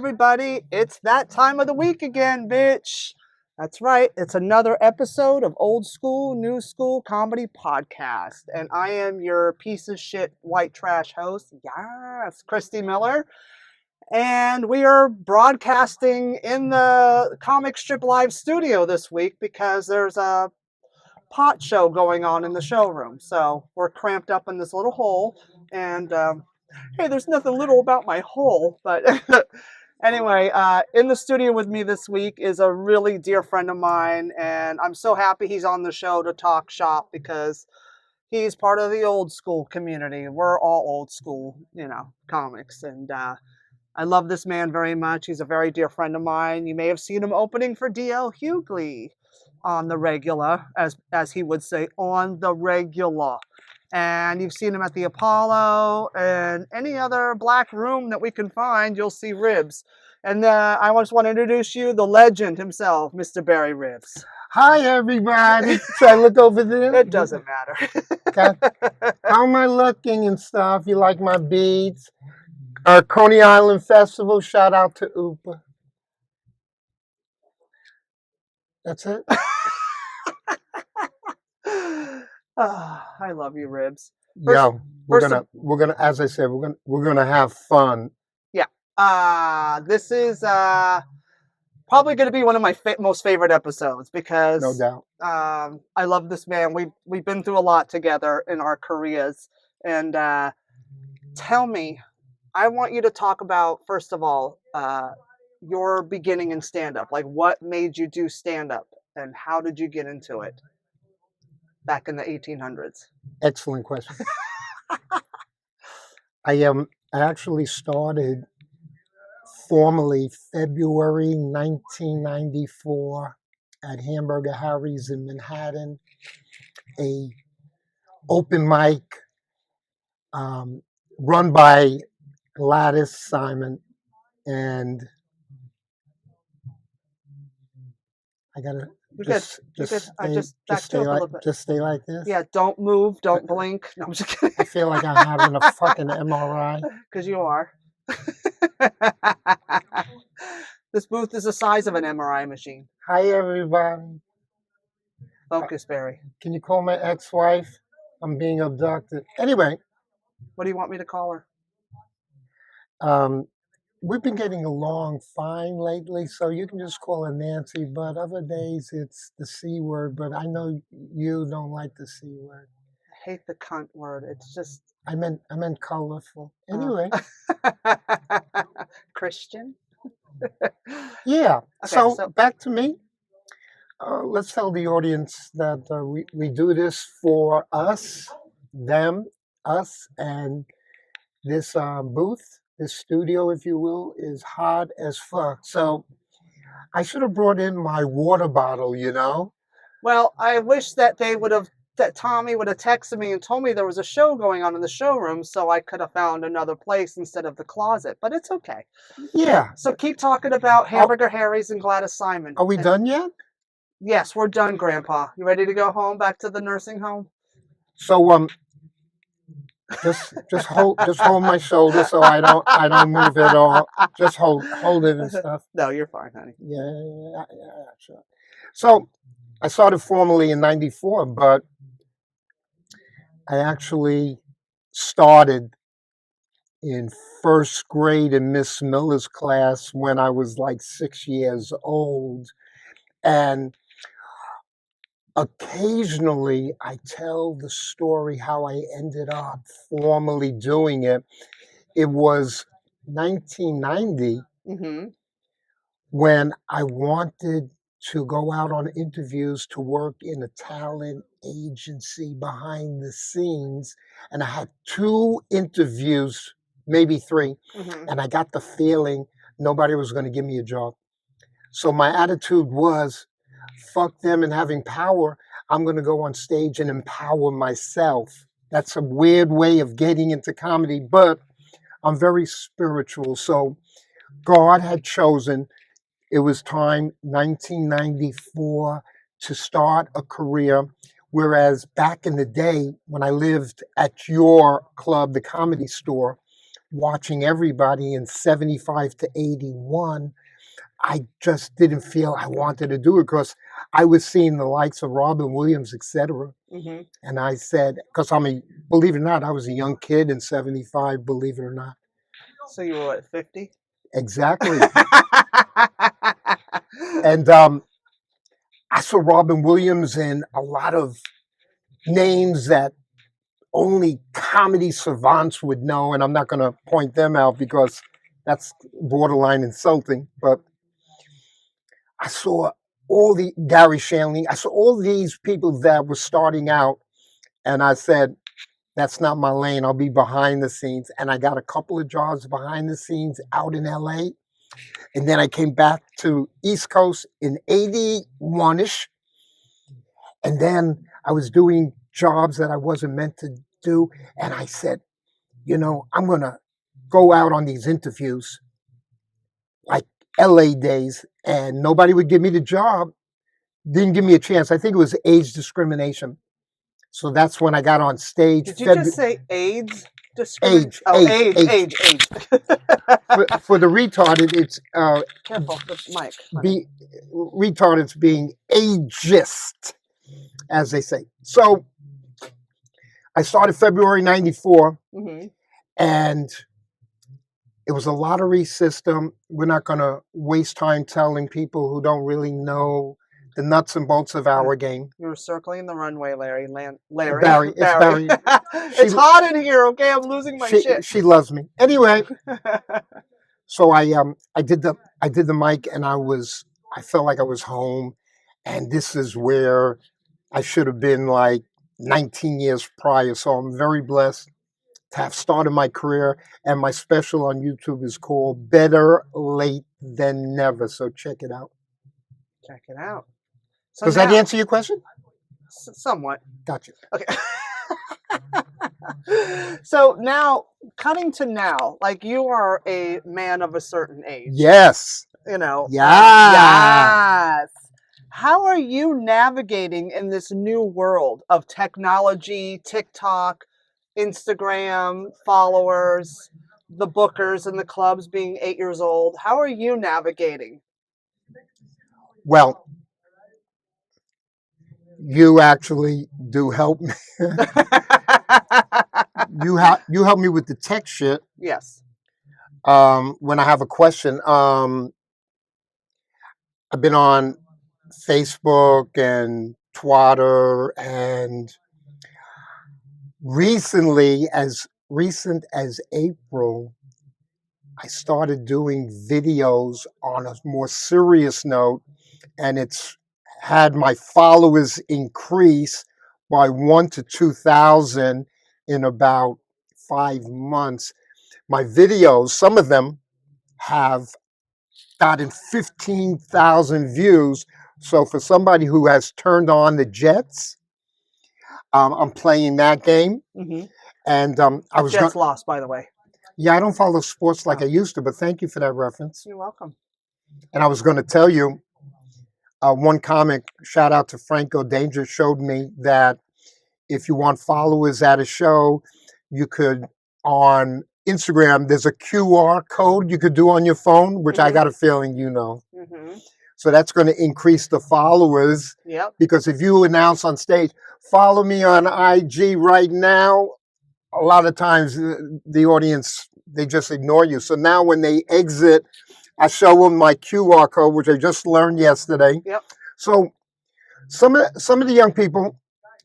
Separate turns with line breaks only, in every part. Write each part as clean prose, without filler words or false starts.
everybody. It's that time of the week again, bitch. That's right. It's another episode of Old School, New School Comedy Podcast. And I am your piece of shit white trash host. Yes, Christy Miller. And we are broadcasting in the Comic Strip Live studio this week because there's a pot show going on in the showroom. So we're cramped up in this little hole. And hey, there's nothing little about my hole, but anyway, in the studio with me this week is a really dear friend of mine, and I'm so happy he's on the show to talk shop because he's part of the old school community. We're all old school, comics, and I love this man very much. He's a very dear friend of mine. You may have seen him opening for D.L. Hughley on the regular, as he would say, on the regular. And you've seen him at the Apollo and any other black room that we can find, you'll see Ribs. And I just want to introduce you, the legend himself, Mr. Barry Ribs.
Hi, everybody. Should I look over there?
It doesn't matter.
Okay. How am I looking and stuff? You like my beads? Coney Island Festival, shout out to Upa. That's it.
I love you, Ribs.
We're gonna, as I said, we're gonna have fun.
Yeah. This is probably gonna be one of my most favorite episodes because
no doubt.
I love this man. We've been through a lot together in our careers, and tell me, I want you to talk about, first of all, your beginning in stand-up. Like, what made you do stand-up, and how did you get into it back in the 1800s?
Excellent question. I actually started formally February 1994 at Hamburger Harry's in Manhattan, a open mic run by Gladys Simon, and I gotta just stay like this.
Yeah, don't move, don't blink. No, I'm just kidding.
I feel like I'm having a fucking MRI.
Because you are. This booth is the size of an MRI machine.
Hi, everybody.
Focus, Barry.
Can you call my ex-wife? I'm being abducted. Anyway.
What do you want me to call her?
We've been getting along fine lately, so you can just call her Nancy, but other days it's the C word, but I know you don't like the C word.
I hate the cunt word. It's just...
I meant colorful. Anyway.
Christian?
Yeah.
Okay,
so back to me. Let's tell the audience that we do this for us, them, us, and this booth. This studio, if you will, is hot as fuck. So I should have brought in my water bottle,
Well, I wish that Tommy would have texted me and told me there was a show going on in the showroom so I could have found another place instead of the closet. But it's okay.
Yeah.
So keep talking about Hamburger Harry's and Gladys Simon.
Are we done yet?
Yes, we're done, Grandpa. You ready to go home, back to the nursing home?
So Just hold my shoulder so I don't move at all. Just hold it and stuff.
No, you're fine, honey.
Yeah, sure. So I started formally in '94, but I actually started in first grade in Miss Miller's class when I was like 6 years old, and occasionally, I tell the story how I ended up formally doing it. It was 1990 when I wanted to go out on interviews to work in a talent agency behind the scenes. And I had 2 interviews, maybe 3, and I got the feeling nobody was going to give me a job. So my attitude was, fuck them and having power. I'm going to go on stage and empower myself. That's a weird way of getting into comedy, but I'm very spiritual. So God had chosen, it was time, 1994, to start a career. Whereas back in the day, when I lived at your club, the Comedy Store, watching everybody in 75 to 81, I just didn't feel I wanted to do it because I was seeing the likes of Robin Williams, etc.
Hmm.
And I said, because believe it or not, I was a young kid in 75, believe it or not.
So you were what, 50?
Exactly. And I saw Robin Williams in a lot of names that only comedy savants would know. And I'm not going to point them out because that's borderline insulting. But I saw all the Gary Shanley, I saw all these people that were starting out. And I said, that's not my lane. I'll be behind the scenes. And I got a couple of jobs behind the scenes out in LA. And then I came back to East Coast in 81-ish. And then I was doing jobs that I wasn't meant to do. And I said, I'm going to go out on these interviews like LA days. And nobody would give me the job. Didn't give me a chance. I think it was age discrimination. So that's when I got on stage.
Did you just say AIDS?
Age.
Oh, age.
For the retarded, it's
Careful, the mic.
retardeds being ageist, as they say. So I started February 94, and it was a lottery system. We're not going to waste time telling people who don't really know the nuts and bolts of our game.
You were circling the runway, Larry. Larry.
Barry. It's Barry.
It's hot in here, okay? I'm losing my shit.
She loves me. Anyway, so I did the mic, and I felt like I was home, and this is where I should have been like 19 years prior. So I'm very blessed to have started my career, and my special on YouTube is called Better Late Than Never. So check it out.
Check it out. So
does that answer your question?
Somewhat.
Gotcha.
Okay. So now, cutting to now, like you are a man of a certain age.
Yes.
Yeah.
Yes.
How are you navigating in this new world of technology, TikTok, Instagram, followers, the bookers and the clubs being 8 years old? How are you navigating?
Well, you actually do help me. You help me with the tech shit.
Yes.
When I have a question, I've been on Facebook and Twitter, and recently, as recent as April, I started doing videos on a more serious note, and it's had my followers increase by 1,000 to 2,000 in about 5 months. My videos, some of them have gotten 15,000 views. So for somebody who has turned on the Jets, I'm playing that game. And I was
Jets lost, by the way.
Yeah, I don't follow sports like I used to, but thank you for that reference.
You're welcome.
And I was going to tell you, one comic, shout out to Franco Danger, showed me that if you want followers at a show, you could, on Instagram, there's a QR code you could do on your phone, which I got a feeling you know. So that's going to increase the followers.
Yep.
Because if you announce on stage, follow me on IG right now, a lot of times the audience, they just ignore you. So now when they exit, I show them my QR code, which I just learned yesterday.
Yep.
So some of the young people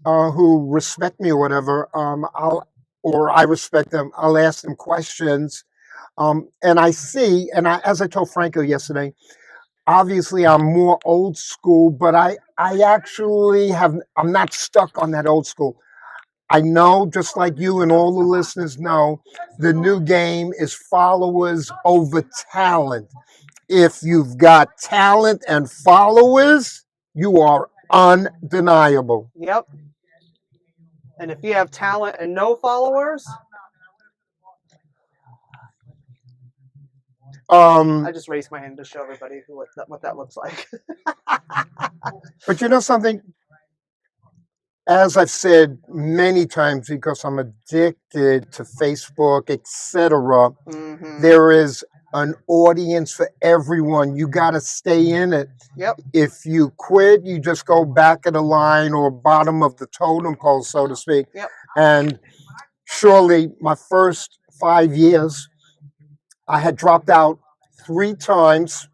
who respect me or whatever, I respect them, I'll ask them questions. And I see, as I told Franco yesterday, obviously I'm more old school, but I actually I'm not stuck on that old school. I know, just like you and all the listeners know, the new game is followers over talent. If you've got talent and followers, you are undeniable.
Yep. And if you have talent and no followers, I just raised my hand to show everybody what that looks like.
But you know something? as I've said many times, because I'm addicted to Facebook, etc.,
Mm-hmm.
there is an audience for everyone. You got to stay in it.
Yep.
If you quit, you just go back of the line or bottom of the totem pole, so to speak.
Yep.
And surely my first 5 years, I had dropped out 3 times,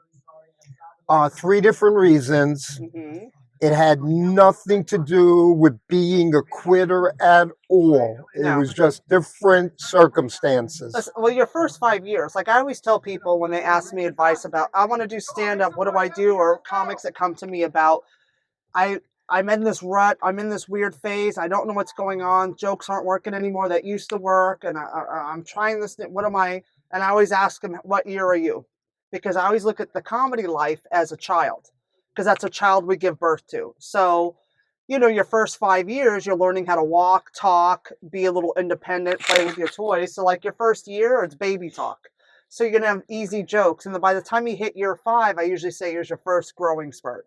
3 different reasons.
Mm-hmm.
It had nothing to do with being a quitter at all. It
No.
was just different circumstances.
Listen, well, your first 5 years, like I always tell people when they ask me advice about, I want to do stand up, what do I do? Or comics that come to me about, I'm in this rut, I'm in this weird phase, I don't know what's going on, jokes aren't working anymore that used to work, and I'm trying this, what am I? And I always ask them, what year are you? Because I always look at the comedy life as a child, because that's a child we give birth to. So, your first 5 years, you're learning how to walk, talk, be a little independent, play with your toys. So, like your first year, it's baby talk. So you're gonna have easy jokes, and then by the time you hit year 5, I usually say here's your first growing spurt.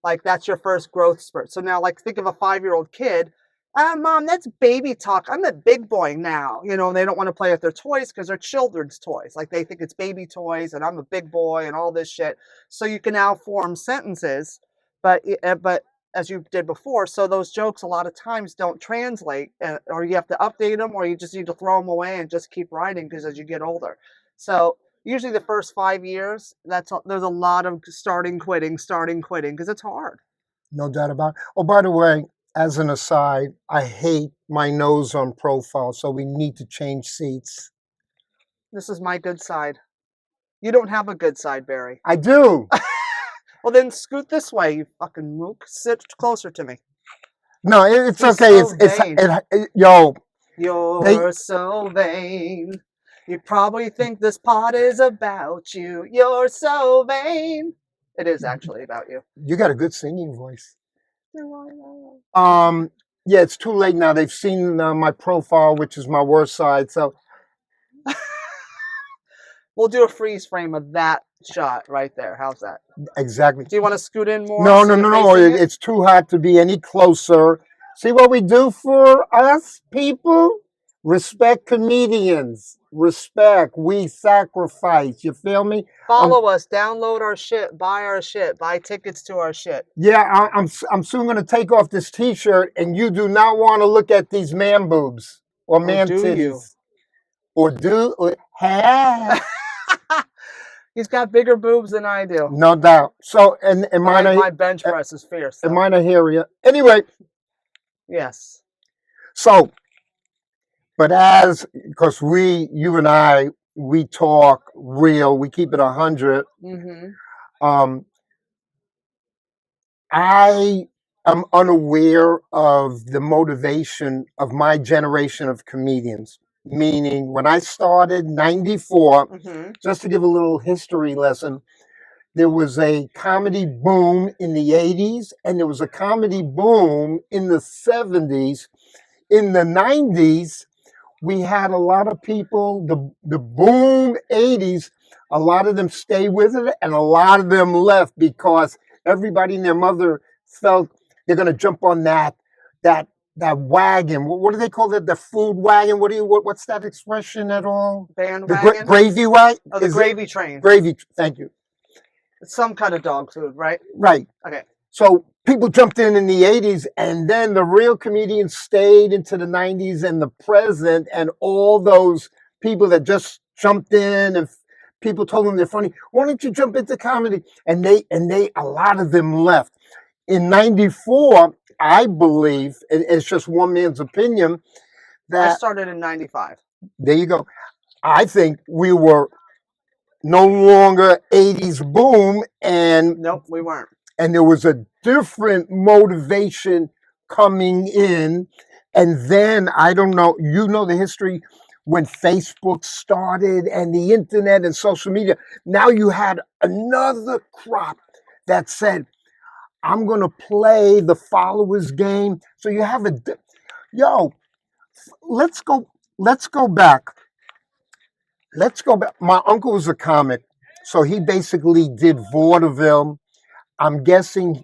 Like that's your first growth spurt. So now, like, think of a 5-year-old kid. Mom, that's baby talk. I'm a big boy now. And they don't want to play with their toys because they're children's toys. Like they think it's baby toys, and I'm a big boy, and all this shit. So you can now form sentences, but as you did before, so those jokes a lot of times don't translate, or you have to update them, or you just need to throw them away and just keep writing because as you get older. So usually the first 5 years, there's a lot of starting, quitting, because it's hard.
No doubt about it. Oh, by the way, as an aside, I hate my nose on profile, so we need to change seats.
This is my good side. You don't have a good side, Barry.
I do.
Well, then scoot this way, you fucking mook. Sit closer to me.
No, it's
He's
okay.
so vain.
Yo.
You're so vain. You probably think this pod is about you. You're so vain. It is actually about you.
You got a good singing voice. Yeah, it's too late now. They've seen my profile, which is my worst side. So
we'll do a freeze frame of that shot right there. How's that?
Exactly.
Do you want to scoot in more?
No,
so
no, no. It's too hot to be any closer. See what we do for us, people? Respect comedians. Respect. We sacrifice. You feel me?
Follow us. Download our shit. Buy our shit. Buy tickets to our shit.
Yeah, I'm soon going to take off this T-shirt, and you do not want to look at these man boobs or man titties. You? Or have.
He's got bigger boobs than I do.
No doubt. So, and
my bench press is fierce.
And mine are here. Anyway.
Yes.
So, but because you and I, we talk real, we keep it 100.
Mm-hmm.
I am unaware of the motivation of my generation of comedians. Meaning, when I started 94, just to give a little history lesson, there was a comedy boom in the 80s, and there was a comedy boom in the 70s. In the 90s, we had a lot of people, the boom 80s, a lot of them stayed with it, and a lot of them left because everybody and their mother felt they're going to jump on that wagon. What do they call it? The food wagon? What's that expression at all?
Bandwagon?
The gravy wagon?
Oh, the gravy train.
Gravy, thank you.
It's some kind of dog food, right?
Right.
Okay.
So people jumped in the 80s, and then the real comedians stayed into the 90s and the present, and all those people that just jumped in and people told them they're funny. Why don't you jump into comedy? And a lot of them left. In 94, I believe, it's just one man's opinion, that
I started in 95.
There you go. I think we were no longer 80s boom, and
nope, we weren't.
And there was a different motivation coming in. And then, I don't know, the history when Facebook started and the internet and social media. Now you had another crop that said, I'm going to play the followers game. So you have let's go back. Let's go back. My uncle was a comic. So he basically did vaudeville. I'm guessing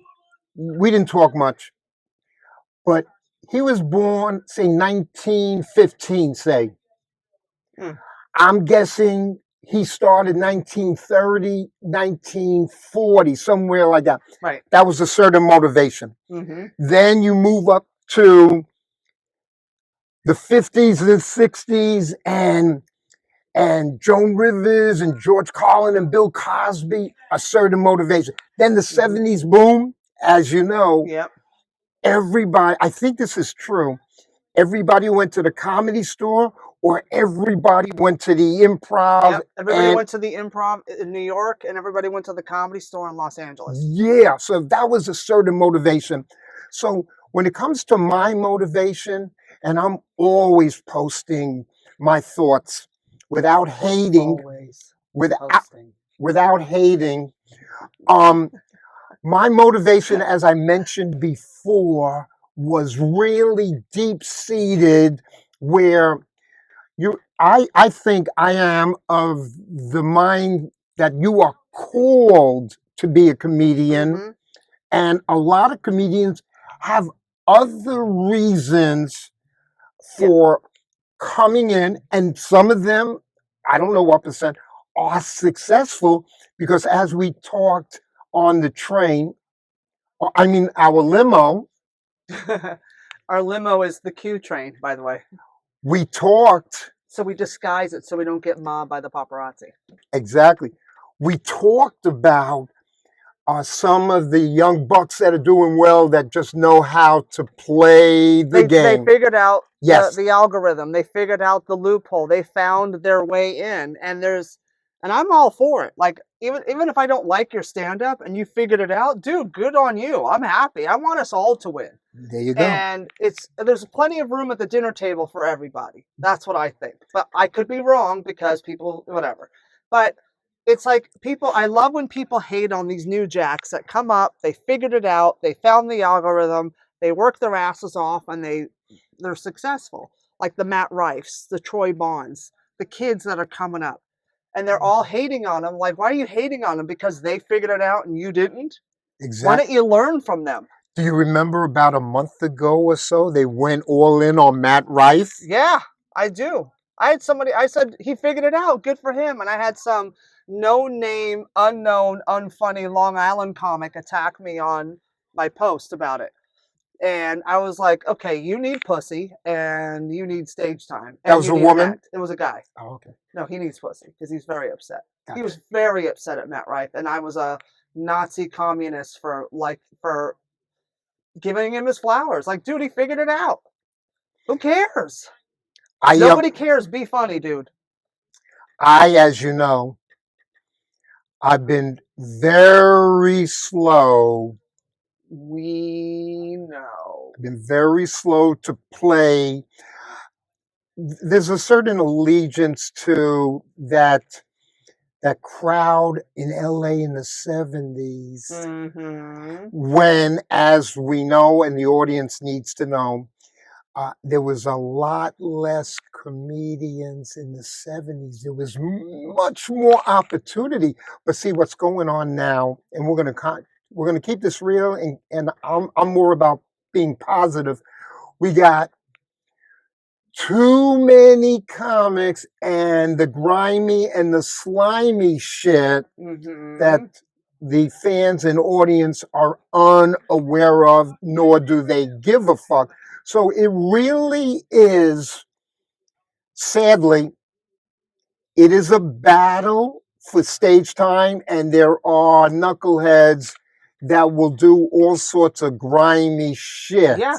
we didn't talk much, but he was born, say, 1915, say.
Hmm.
I'm guessing he started 1930, 1940, somewhere like that.
Right.
That was a certain motivation.
Mm-hmm.
Then you move up to the 50s and 60s, and Joan Rivers and George Carlin and Bill Cosby, a certain motivation. Then the 70s boom, as you know,
Yep.
everybody, I think this is true, everybody went to the Comedy Store or everybody went to the Improv.
Yep. Everybody went to the Improv in New York, and everybody went to the Comedy Store in Los Angeles.
Yeah, so that was a certain motivation. So when it comes to my motivation, and I'm always posting my thoughts without hating,
Always
without
posting.
without hating. My motivation, as I mentioned before, was really deep seated, where I think I am of the mind that you are called to be a comedian.
Mm-hmm.
And a lot of comedians have other reasons for coming in, and some of them, I don't know what percent, are successful because, as we talked on the train, I mean, our limo,
Our limo is the Q train, by the way.
we talked,
So we disguise it so we don't get mobbed by the paparazzi.
exactly, we talked about some of the young bucks that are doing well, that just know how to play the game.
They figured out
Yes.
the algorithm. They figured out the loophole. They found their way in, and I'm all for it. Like even if I don't like your stand up and you figured it out, dude, good on you. I'm happy. I want us all to win.
There you go.
And there's plenty of room at the dinner table for everybody. That's what I think. But I could be wrong because people whatever. But it's like I love when people hate on these new jacks that come up, they figured it out, they found the algorithm, they work their asses off, and they're successful. Like the Matt Rifes, the Troy Bonds, the kids that are coming up. And they're all hating on them. Like, why are you hating on them? Because they figured it out and you didn't?
Exactly.
Why don't you learn from them?
Do you remember about a month ago or so, they went all in on Matt Rife?
Yeah, I do. I said he figured it out. Good for him. And I had some no-name, unknown, unfunny Long Island comic attack me on my post about it. And I was like, okay, you need pussy and you need stage time. And
That was a woman?
It was a guy.
Oh, okay.
No, he needs pussy because he's very upset.
Gotcha.
He was very upset at Matt Rife. And I was a Nazi communist for giving him his flowers. Like, dude, he figured it out. Who cares? Nobody cares. Be funny, dude.
As you know, I've been very slow.
We know.
I've been very slow to play. There's a certain allegiance to that crowd in LA in the 70s, when, as we know, and the audience needs to know, there was a lot less comedians in the 70s. There was much more opportunity. But see what's going on now, and we're going to keep this real, and I'm more about being positive. We got too many comics and the grimy and the slimy shit that the fans and audience are unaware of, nor do they give a fuck. So it really is, sadly, it is a battle for stage time, and there are knuckleheads that will do all sorts of grimy shit.
Yeah.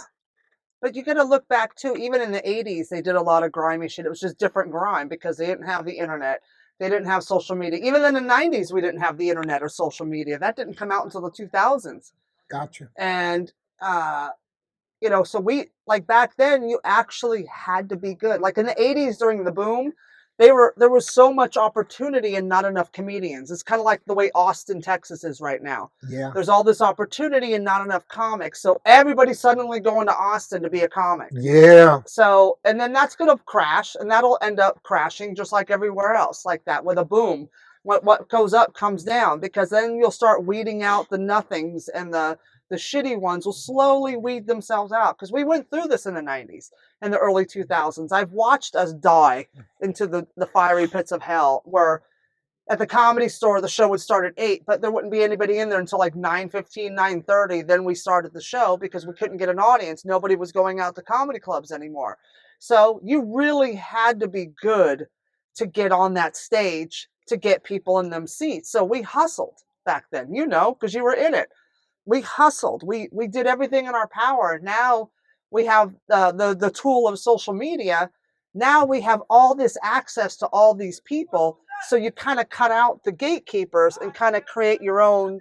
But you got to look back too. Even in the 80s, they did a lot of grimy shit. It was just different grime because they didn't have the internet. They didn't have social media. Even in the 90s, we didn't have the internet or social media. That didn't come out until the 2000s.
Gotcha.
And, so like back then, you actually had to be good. Like in the 80s during the boom, there was so much opportunity and not enough comedians. It's kind of like the way Austin, Texas is right now.
Yeah.
There's all this opportunity and not enough comics. So everybody's suddenly going to Austin to be a comic.
Yeah.
So, and then that's going to crash, and that'll end up crashing just like everywhere else, like that with a boom. what goes up comes down, because then you'll start weeding out the nothings, and the shitty ones will slowly weed themselves out. Because we went through this in the 90s and the early 2000s. I've watched us die into the fiery pits of hell, where at the Comedy Store, the show would start at 8, but there wouldn't be anybody in there until like 9:15, 9:30. Then we started the show because we couldn't get an audience. Nobody was going out to comedy clubs anymore. So you really had to be good to get on that stage, to get people in them seats. So we hustled back then, because you were in it. We hustled. We did everything in our power. Now we have the tool of social media. Now we have all this access to all these people. So you kind of cut out the gatekeepers and kind of create your own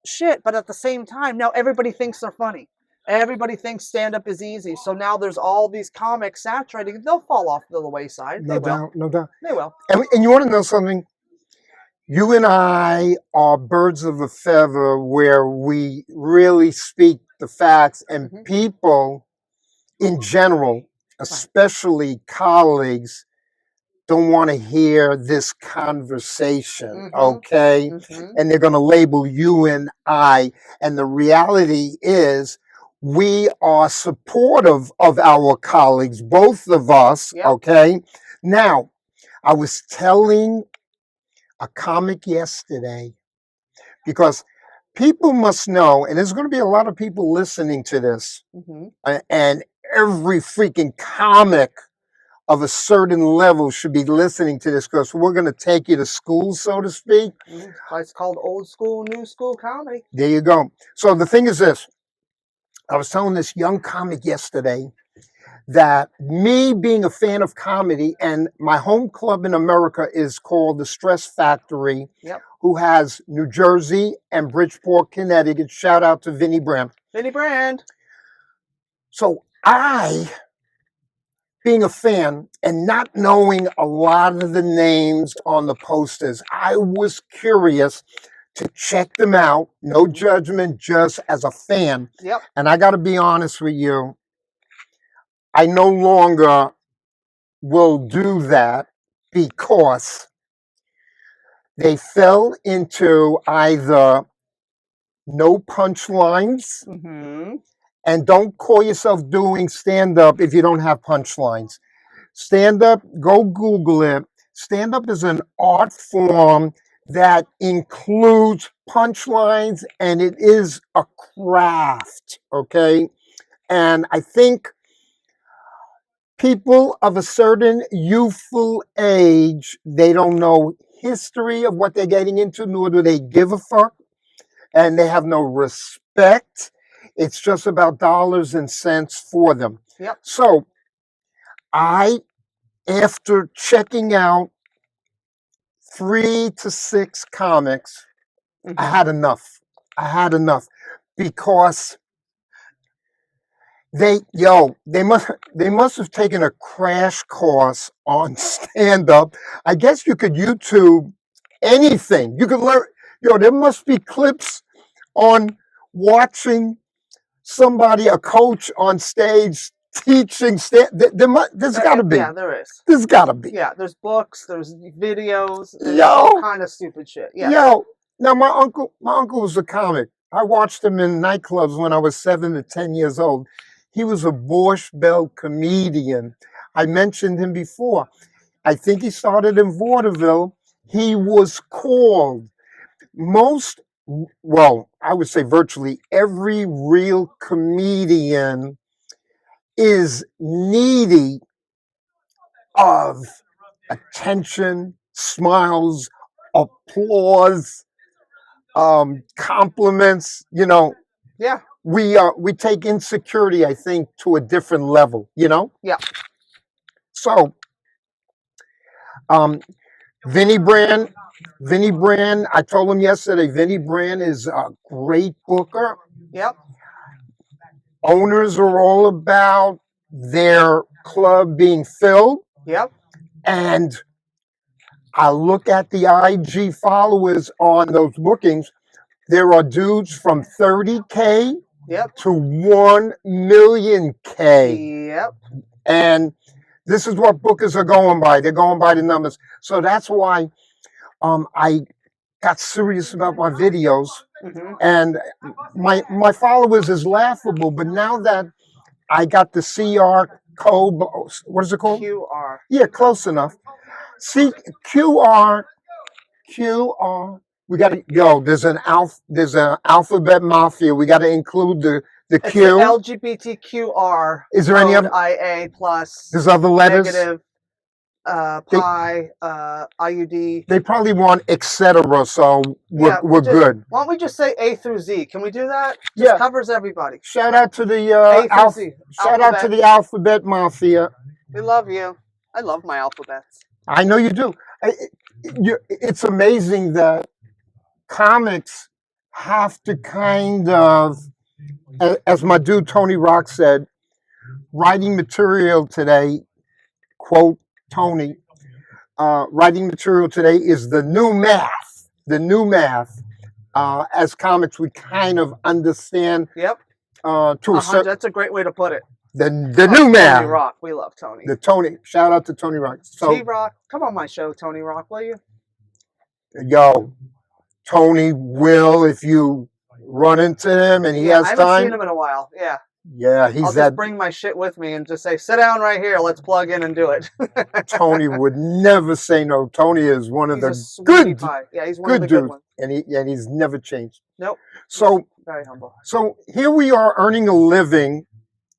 shit. But at the same time, now everybody thinks they're funny. Everybody thinks stand-up is easy. So now there's all these comics saturating. They'll fall off the wayside.
No doubt, no doubt.
They will.
And you want to know something? You and I are birds of a feather, where we really speak the facts, and people in general, especially colleagues, don't want to hear this conversation, okay? And they're going to label you and I. And the reality is, we are supportive of our colleagues, both of us, okay? Now, I was telling a comic yesterday, because people must know, and there's going to be a lot of people listening to this, and every freaking comic of a certain level should be listening to this, because we're going to take you to school, so to speak.
It's called Old School, New School Comedy.
There you go. So the thing is this. I was telling this young comic yesterday that me being a fan of comedy, and my home club in America is called the Stress Factory, who has New Jersey and Bridgeport, Connecticut. Shout out to Vinny Brand.
Vinny Brand.
So I, being a fan and not knowing a lot of the names on the posters, I was curious to check them out. No judgment, just as a fan. And I got to be honest with you, I no longer will do that, because they fell into either no punchlines, and don't call yourself doing stand-up if you don't have punchlines. Stand-up, go Google it. Stand-up is an art form that includes punchlines, and it is a craft, okay? And I think people of a certain youthful age, they don't know history of what they're getting into, nor do they give a fuck, and they have no respect. It's just about dollars and cents for them. So I, after checking out 3 to 6 comics, I had enough. Because they must have taken a crash course on stand-up. I guess you could YouTube anything. You could learn, there must be clips on watching somebody, a coach on stage, teaching there's got to be.
Yeah, there is.
There's got to be.
Yeah, there's books, there's videos, there's all kind of stupid shit.
Now my uncle was a comic. I watched him in nightclubs when I was 7 to 10 years old. He was a Borscht Belt comedian. I mentioned him before. I think he started in vaudeville. He was called I would say virtually every real comedian is needy of attention, smiles, applause, compliments. We take insecurity, I think, to a different level. So Vinny Brand, I told him yesterday, Vinny Brand is a great booker. Owners are all about their club being filled. And I look at the IG followers on those bookings. There are dudes from 30K to 1 million K. And this is what bookers are going by. They're going by the numbers. So that's why I got serious about my videos,
Mm-hmm.
and my followers is laughable. But now that I got the CR code, what is it called?
QR.
Yeah, close enough. See, QR. We got to There's an alphabet mafia. We got to include the
It's
Q.
the LGBTQR.
Is there any other?
IA plus.
There's other letters.
Negative. Pi. IUD.
They probably want etc. So we're good.
Why don't we just say A through Z? Can we do that?
Yeah.
Covers everybody.
Shout out to the
A through Z.
shout out to the alphabet mafia.
We love you. I love my alphabets.
I know you do. It's amazing that comics have to kind of, as my dude Tony Rock said, writing material today, quote Tony, writing material today is the new math. The new math. As comics, we kind of understand.
Yep. That's a great way to put it.
The new math.
Tony Rock. We love Tony.
Shout out to Tony Rock. So,
T-Rock, come on my show, Tony Rock, will you?
Yo, Tony will, if you run into him and he has time.
I haven't seen him in a while. Yeah.
Yeah,
I'll just bring my shit with me and just say, sit down right here. Let's plug in and do it.
Tony would never say no. Tony is one of the good pie.
Yeah, he's one of the good ones.
And he's never changed.
Nope.
So
very humble.
So here we are earning a living,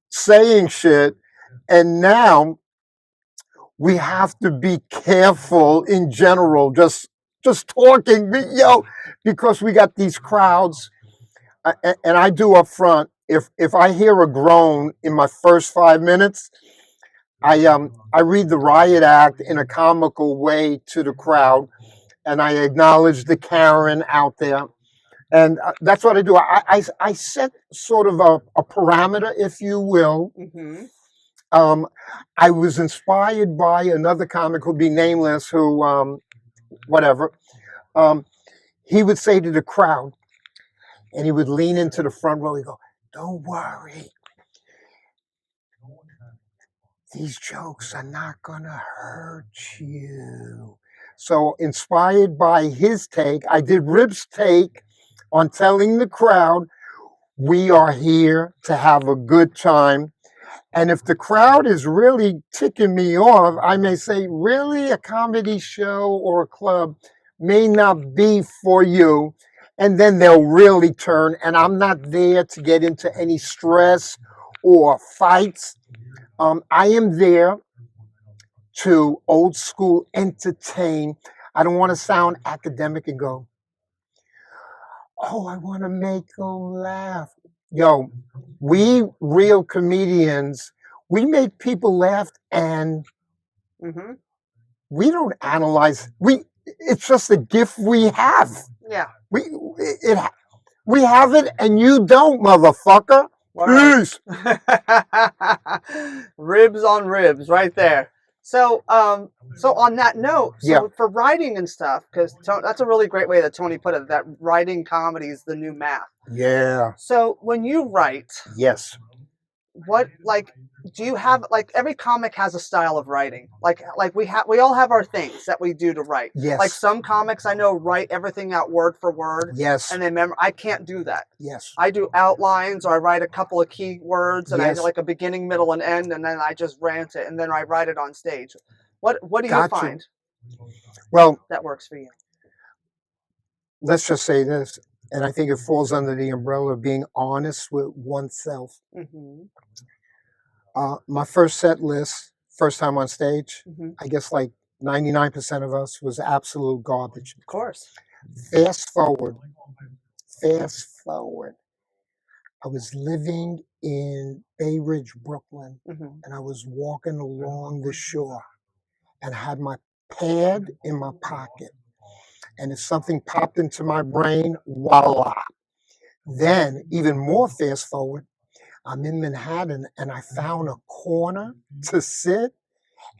saying shit, and now we have to be careful in general, just talking, because we got these crowds, and I do up front. If I hear a groan in my first 5 minutes, I read the riot act in a comical way to the crowd, and I acknowledge the Karen out there. And that's what I do. I set sort of a parameter, if you will. Mm-hmm. I was inspired by another comic who'll be nameless, who, whatever. He would say to the crowd, and he would lean into the front row, he'd go, "Don't worry. These jokes are not going to hurt you." So inspired by his take, I did Rib's take on telling the crowd, we are here to have a good time. And if the crowd is really ticking me off, I may say, really, a comedy show or a club may not be for you. And then they'll really turn. And I'm not there to get into any stress or fights. I am there to old school entertain. I don't want to sound academic and go, oh, I want to make them laugh. Yo, we real comedians, we make people laugh, and we don't analyze. It's just a gift we have.
Yeah.
We have it, and you don't, motherfucker. Peace.
Ribs on ribs, right there. So on that note, for writing and stuff, because that's a really great way that Tony put it, that writing comedy is the new math.
Yeah.
So when you write,
yes,
what, like, do you have, like, every comic has a style of writing. Like we all have our things that we do to write.
Yes.
Like some comics I know write everything out word for word.
Yes.
And then I can't do that.
Yes.
I do outlines, or I write a couple of key words, and I do like a beginning, middle, and end, and then I just rant it, and then I write it on stage. What do you find?
Well,
that works for you.
Let's just say this, and I think it falls under the umbrella of being honest with oneself. Mm-hmm. My first set list, first time on stage, I guess like 99% of us was absolute garbage.
Of course.
Fast forward. I was living in Bay Ridge, Brooklyn, and I was walking along the shore and had my pad in my pocket. And if something popped into my brain, voila. Then, even more fast forward, I'm in Manhattan, and I found a corner to sit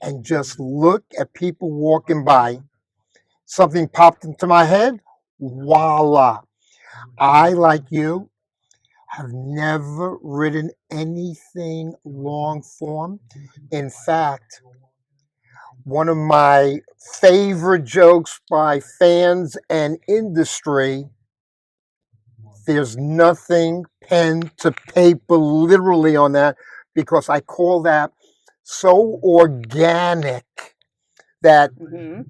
and just look at people walking by. Something popped into my head, voila. I, like you, have never written anything long form. In fact, one of my favorite jokes by fans and industry. There's nothing pen to paper literally on that, because I call that so organic that
Mm-hmm.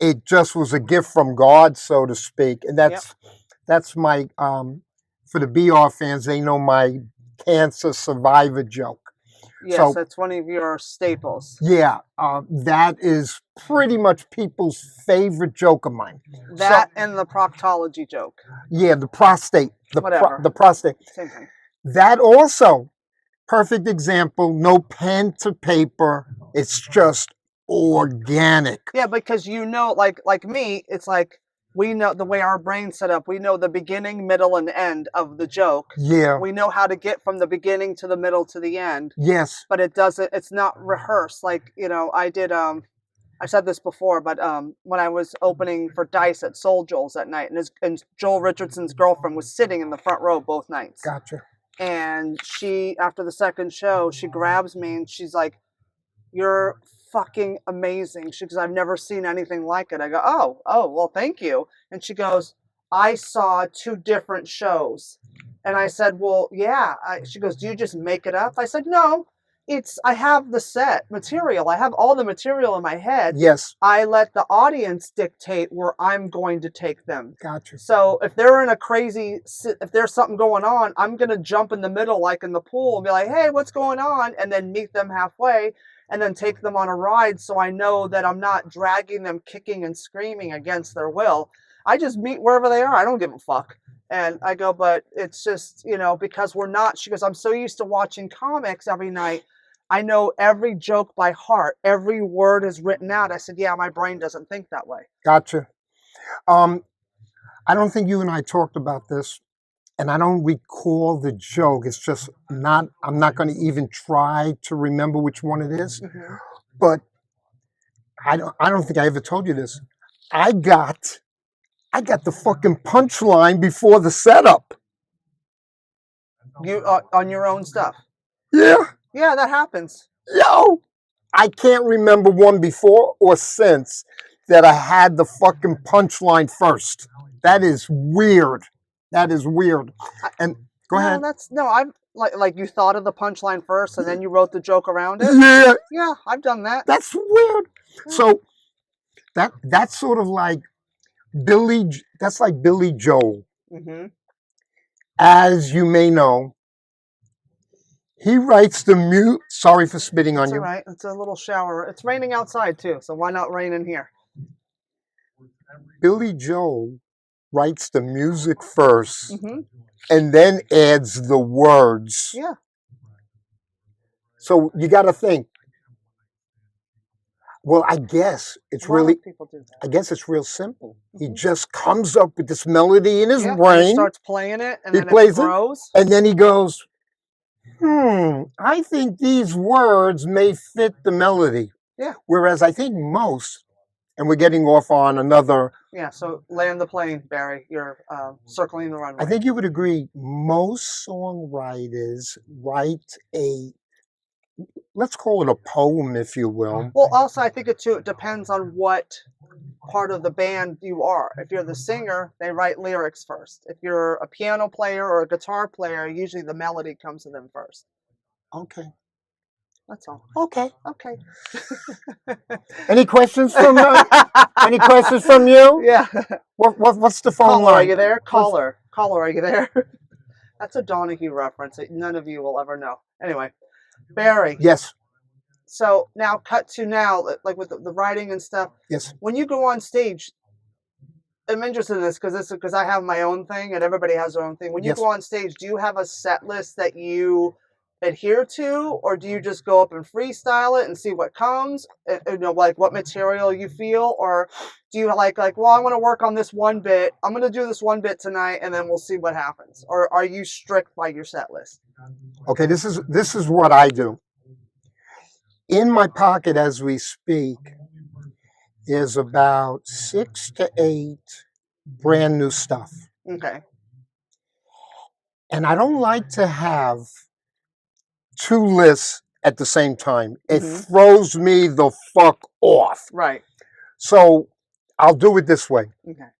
it just was a gift from God, so to speak. And
Yep.
that's my for the BR fans, they know my cancer survivor joke.
Yes,
So
that's one of your staples.
yeah, that is pretty much people's favorite joke of mine.
That and the proctology joke.
Yeah, the prostate,
Whatever.
the prostate.
Same thing.
That also, perfect example. No pen to paper. It's just organic.
Yeah, because like me, it's like we know the way our brain's set up. We know the beginning, middle, and end of the joke.
Yeah.
We know how to get from the beginning to the middle to the end.
Yes.
But it doesn't. It's not rehearsed. Like I did. I said this before, but when I was opening for Dice at Soul Joel's that night, and Joel Richardson's girlfriend was sitting in the front row both nights.
Gotcha.
And she, after the second show, she grabs me and she's like, "You're fucking amazing." She goes, "I've never seen anything like it." I go, "Oh, well, thank you." And she goes, "I saw 2 different shows." And I said, "Well, yeah." She goes, "Do you just make it up?" I said, "No. I have the set material. I have all the material in my head.
Yes.
I let the audience dictate where I'm going to take them."
Gotcha.
So if they're in if there's something going on, I'm going to jump in the middle, like in the pool, and be like, "Hey, what's going on?" And then meet them halfway and then take them on a ride, so I know that I'm not dragging them kicking and screaming against their will. I just meet wherever they are. I don't give a fuck. And I go, but it's just, because we're not, she goes, "I'm so used to watching comics every night. I know every joke by heart. Every word is written out." I said, "Yeah, my brain doesn't think that way."
Gotcha. I don't think you and I talked about this, and I don't recall the joke. It's just not. I'm not going to even try to remember which one it is.
Mm-hmm.
But I don't think I ever told you this. I got the fucking punchline before the setup.
You on your own stuff.
Yeah.
Yeah, that happens.
Yo, I can't remember one before or since that I had the fucking punchline first. That is weird. That is weird. And go ahead.
I'm like you thought of the punchline first and then you wrote the joke around it.
Yeah.
Yeah, I've done that.
That's weird. Yeah. So that's sort of like that's like Billy Joel.
Mm-hmm.
As you may know, he writes the mute. Sorry for spitting on you.
All right. It's a little shower. It's raining outside too, so why not rain in here?
Billy Joel writes the music first, mm-hmm. and then adds the words.
Yeah.
So you got to think. Well, I guess it's really.
People do that.
I guess it's real simple. Mm-hmm. He just comes up with this melody in his brain.
And he starts playing it, and then it grows.
And then he goes, I think these words may fit the melody.
Yeah.
Whereas I think most, and we're getting off on another.
Yeah, so land the plane, Barry. You're circling the runway.
I think you would agree most songwriters write let's call it a poem, if you will.
Well, also, I think it depends on what part of the band you are. If you're the singer, they write lyrics first. If you're a piano player or a guitar player, usually the melody comes to them first.
Okay.
That's all.
Okay.
Okay.
Any questions from any questions from you?
Yeah.
What's the phone
Caller,
line?
are you there? Caller, are you there? That's a Donahue reference that none of you will ever know. Anyway, Barry.
Yes.
So now cut to now, like with the writing and stuff.
Yes.
When you go on stage, I'm interested in this because I have my own thing and everybody has their own thing. When you go on stage, do you have a set list that you adhere to, or do you just go up and freestyle it and see what comes? Like what material you feel, or do you like, well, I want to work on this one bit. I'm going to do this one bit tonight, and then we'll see what happens. Or are you strict by your set list?
Okay, this is what I do. In my pocket as we speak is about 6 to 8 brand new stuff.
Okay.
And I don't like to have 2 lists at the same time. It
Mhm.
throws me the fuck off.
Right.
So I'll do it this way.
Okay.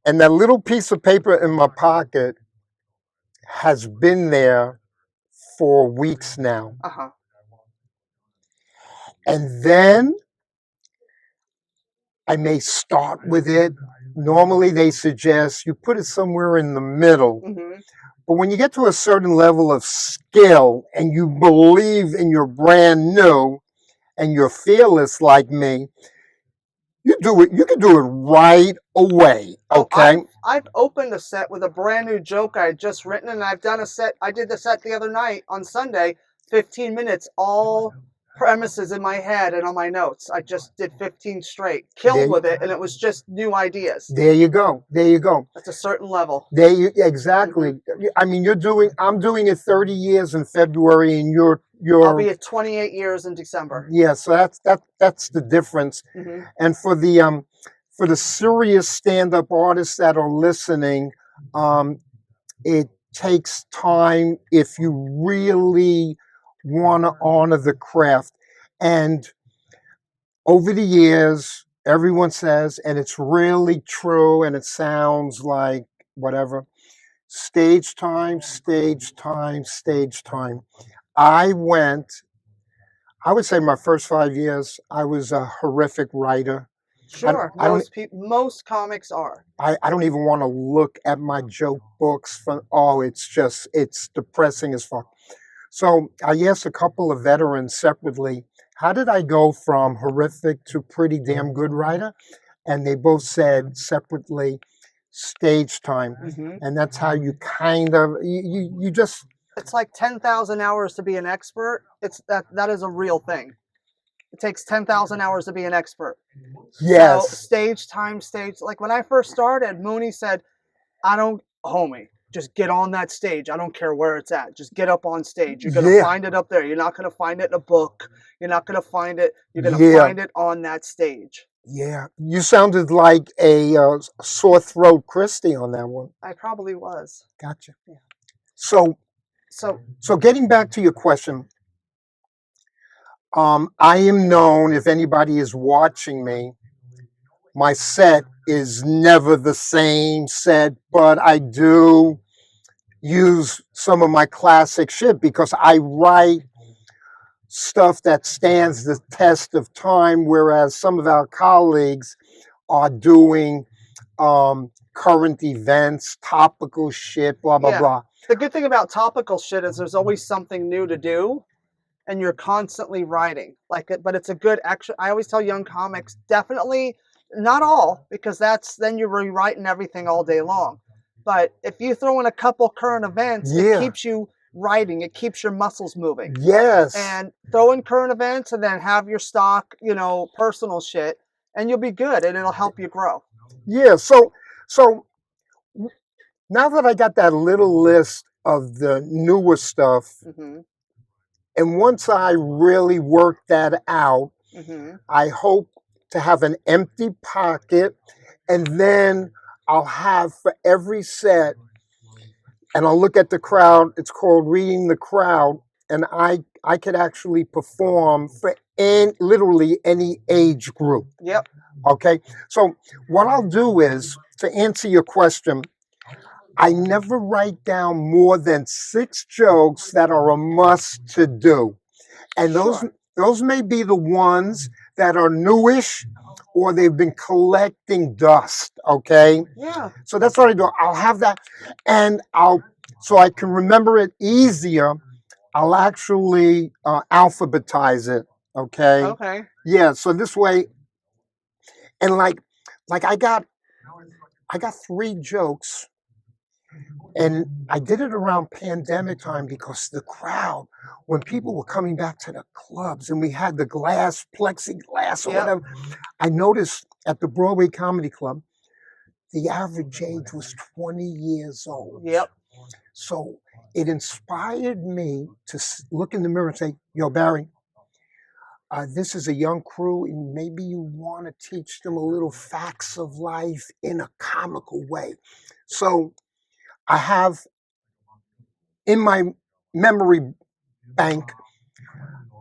And that little piece of paper in my pocket has been there for weeks now.
Uh-huh.
And then I may start with it. Normally they suggest you put it somewhere in the middle.
Mhm.
But when you get to a certain level of skill and you believe in your brand new and you're fearless like me, you do it. You can do it right away.
Oh,
Okay.
I've opened a set with a brand new joke I had just written, and I've done a set. I did the set the other night on Sunday, 15 minutes, all premises in my head and on my notes. I just did 15 straight, killed with it, and it was just new ideas.
There you go. There you go.
That's a certain level.
There you exactly. I mean, I'm doing it 30 years in February, and
I'll be at 28 years in December.
Yeah, so that's the difference.
Mm-hmm.
And for the serious stand-up artists that are listening, it takes time if you really want to honor the craft. And over the years, everyone says, and it's really true, and it sounds like whatever, stage time, stage time, stage time. I would say my first 5 years, I was a horrific writer.
Sure,
I don't
most comics are.
I don't even want to look at my joke books it's depressing as fuck. So I asked a couple of veterans separately, how did I go from horrific to pretty damn good writer? And they both said separately, stage time.
Mm-hmm.
And that's how you kind of you just
It's like 10,000 hours to be an expert. That is a real thing. It takes 10,000 hours to be an expert.
yes.
So stage time, like when I first started, Mooney said, homie, just get on that stage. I don't care where it's at. Just get up on stage. You're going to find it up there. You're not going to find it in a book. You're not going to find it. You're going to find it on that stage.
Yeah. You sounded like a sore throat Christy on that one.
I probably was.
Gotcha.
Yeah.
So getting back to your question, I am known, if anybody is watching me, my set is never the same set, but I do use some of my classic shit because I write stuff that stands the test of time, whereas some of our colleagues are doing current events, topical shit, blah, blah, blah.
The good thing about topical shit is there's always something new to do. And you're constantly writing but it's a good action. I always tell young comics, definitely not all, because then you're rewriting everything all day long. But if you throw in a couple current events, it keeps you writing. It keeps your muscles moving.
Yes.
And throw in current events and then have your stock, personal shit, and you'll be good and it'll help you grow.
Yeah. So now that I got that little list of the newer stuff,
Mm-hmm.
and once I really work that out,
Mm-hmm.
I hope to have an empty pocket, and then I'll have for every set, and I'll look at the crowd. It's called reading the crowd, and I could actually perform for literally any age group.
Yep.
Okay. So what I'll do is, to answer your question, I never write down more than 6 jokes that are a must to do. And those may be the ones that are newish or they've been collecting dust, okay?
Yeah.
So that's what I do. I'll have that, and so I can remember it easier, I'll actually alphabetize it, okay?
Okay.
Yeah, so this way, and like I got 3 jokes. And I did it around pandemic time because the crowd, when people were coming back to the clubs and we had the plexiglass or whatever, I noticed at the Broadway Comedy Club, the average age was 20 years old.
Yep.
So it inspired me to look in the mirror and say, yo, Barry, this is a young crew, and maybe you want to teach them a little facts of life in a comical way. So I have in my memory bank.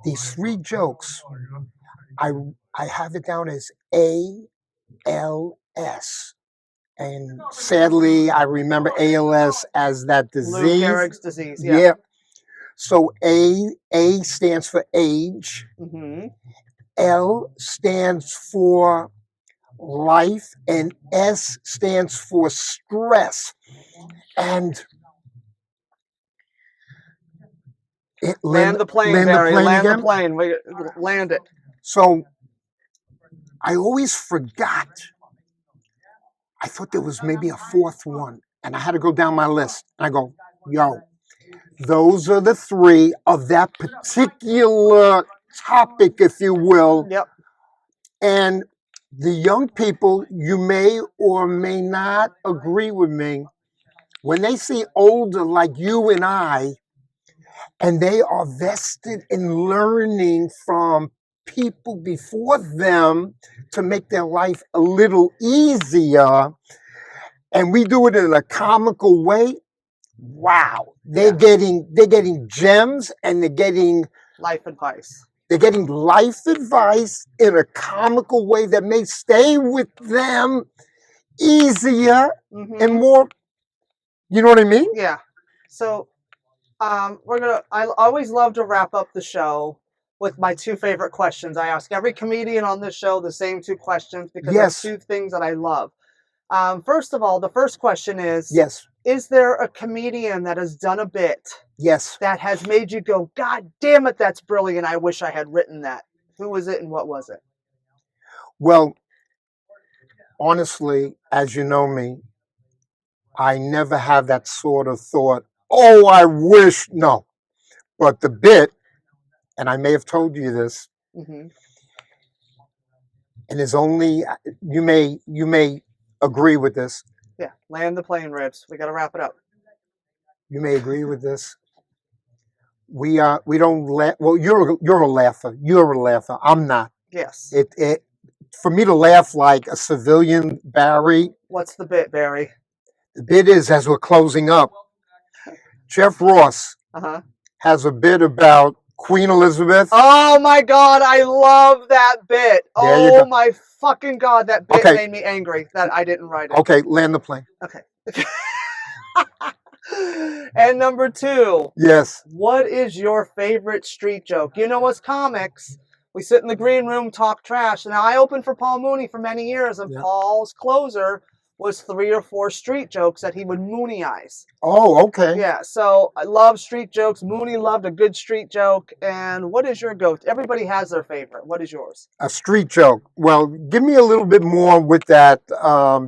These 3 jokes, I have it down as ALS. And sadly, I remember ALS as that
Lou
disease.
Gehrig's disease. Yeah.
Yeah. So A stands for age.
Mm-hmm.
L stands for life, and S stands for stress. And
Land the plane,
land
Barry.
the plane
Land
again.
the plane. Land it.
So I always forgot. I thought there was maybe a 4th one, and I had to go down my list. And I go, yo, those are the 3 of that particular topic, if you will.
Yep.
And the young people, you may or may not agree with me, when they see older like you and I, and they are vested in learning from people before them to make their life a little easier, and we do it in a comical way, wow, they're getting gems, and they're getting
life advice.
They're getting life advice in a comical way that may stay with them easier and more. You know what I mean?
Yeah. So, I always love to wrap up the show with my 2 favorite questions. I ask every comedian on this show the same 2 questions because
Yes.
there's 2 things that I love. First of all, the first question is:
Yes.
Is there a comedian that has done a bit?
Yes.
That has made you go, God damn it, that's brilliant. I wish I had written that. Who was it and what was it?
Well, honestly, as you know me, I never have that sort of thought, oh, I wish. No. But the bit, and I may have told you this,
Mm-hmm.
and there's only, you may agree with this.
Yeah, land the plane, Ribs. We got to wrap it up.
You may agree with this. We don't laugh. Well, you're a laugher. You're a laugher. I'm not.
Yes.
It for me to laugh like a civilian, Barry.
What's the bit, Barry?
The bit is, as we're closing up, Jeff Ross has a bit about Queen Elizabeth.
Oh my God, I love that bit. Oh my fucking God, that bit made me angry that I didn't write it.
Okay, land the plane.
Okay. And number 2.
Yes.
What is your favorite street joke? You know, as comics, we sit in the green room, talk trash. Now, I opened for Paul Mooney for many years, and Paul's closer was 3 or 4 street jokes that he would Mooney-ize.
Oh, okay.
Yeah, so I love street jokes. Mooney loved a good street joke. And what is your go-to? Everybody has their favorite. What is yours?
A street joke. Well, give me a little bit more with that,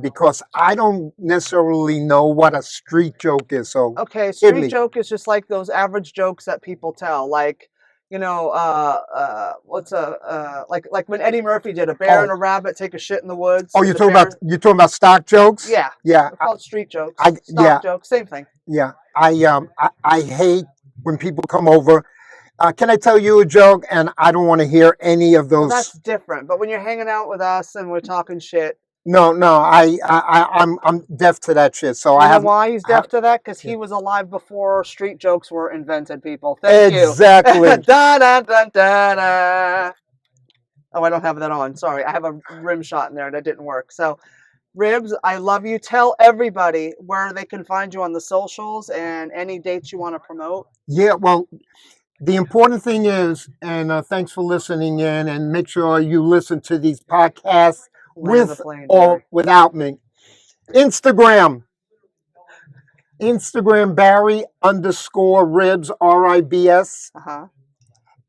because I don't necessarily know what a street joke is. So
okay, street joke is just like those average jokes that people tell, like, you know, like when Eddie Murphy did a bear and a rabbit take a shit in the woods.
Oh, you're talking about stock jokes?
Yeah.
Yeah.
They're called street jokes. Stock jokes, same thing.
Yeah. I hate when people come over. Can I tell you a joke? And I don't want to hear any of those.
Well, that's different. But when you're hanging out with us and we're talking shit.
No, I'm deaf to that shit. So
you know why he's deaf to that? Because he was alive before street jokes were invented, people. Thank you.
Exactly.
Da, da, da, da, da. Oh, I don't have that on. Sorry. I have a rim shot in there that didn't work. So, Ribs, I love you. Tell everybody where they can find you on the socials and any dates you want to promote.
Yeah, well, the important thing is, and thanks for listening in, and make sure you listen to these podcasts with or without me. Instagram Barry_Ribs, RIBS.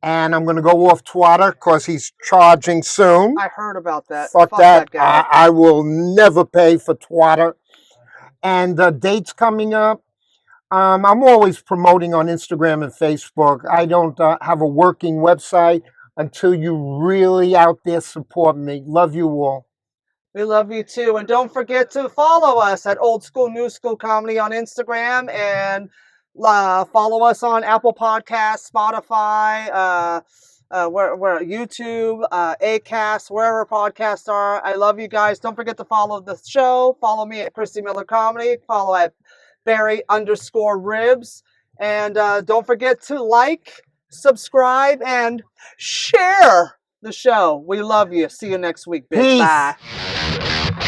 And I'm going to go off Twitter because he's charging soon.
I heard about that.
Fuck that guy. I will never pay for Twitter. And dates coming up. I'm always promoting on Instagram and Facebook. I don't have a working website until you really out there support me. Love you all.
We love you too. And don't forget to follow us at Old School New School Comedy on Instagram, and follow us on Apple Podcasts, Spotify, where YouTube, Acast, wherever podcasts are. I love you guys. Don't forget to follow the show. Follow me at Christy Miller Comedy. Follow at Barry_Ribs. And don't forget to like, subscribe, and share the show. We love you. See you next week, bitch.
Peace.
Bye.